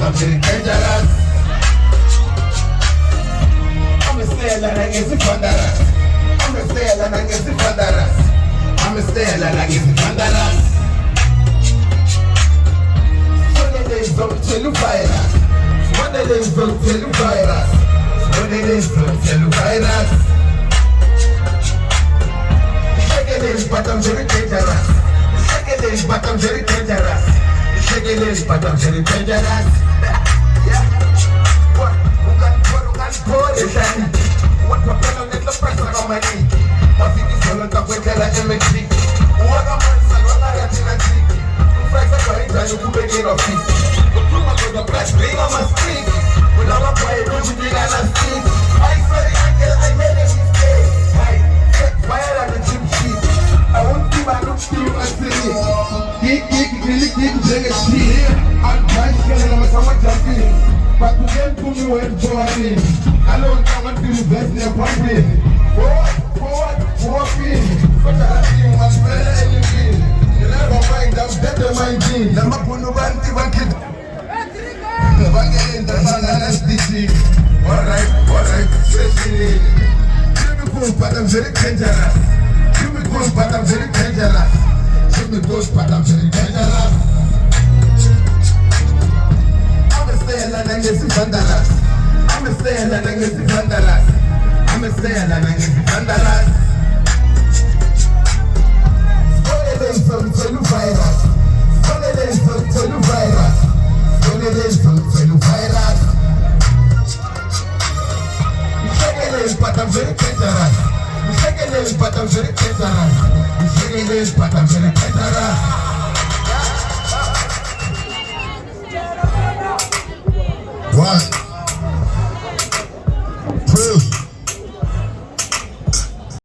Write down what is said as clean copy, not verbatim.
I'm very dangerous. I'm a sailor and I get it dangerous. I'm a sailor and I get it dangerous. I'm a sailor and I get it dangerous. One day don't tell you virus. One day don't tell you virus. One day don't tell you virus. Second is but I'm very dangerous. Second is but I'm very dangerous. Second is but I'm very dangerous. Yeah. What? What propel on the press on my knee? What is this on the way that I make it? What am I saying? What are you saying? The price of my interest will be getting off it. The proof of the price being on my street. When I'm a boy, don't you think I'm a street? I sorry, uncle, I made a mistake. I set fire on the gym sheet. I won't give my look to you and say, Geek, drink a shit. I'm trying to get him someone jumping. But to get to me when going in, I don't want to invest in a pumping. Forward, in. But I think what's better anything. You never find out better my team. The Mapuno Banti Banki. The Banki, the SDC. Alright, especially. Jimmy Cool, but I'm very dangerous. Jimmy Cool, but I'm very dangerous. Jimmy Cool, but I'm very dangerous. I'm a sailor and I get the vandalas. I'm a sailor and I get the vandalas. Holidays from Telu virus. Holidays from Telu virus. Holidays from Telu virus. Holidays, but I'm very dangerous. Holidays, but I'm very dangerous. Holidays, but I'm very dangerous. What?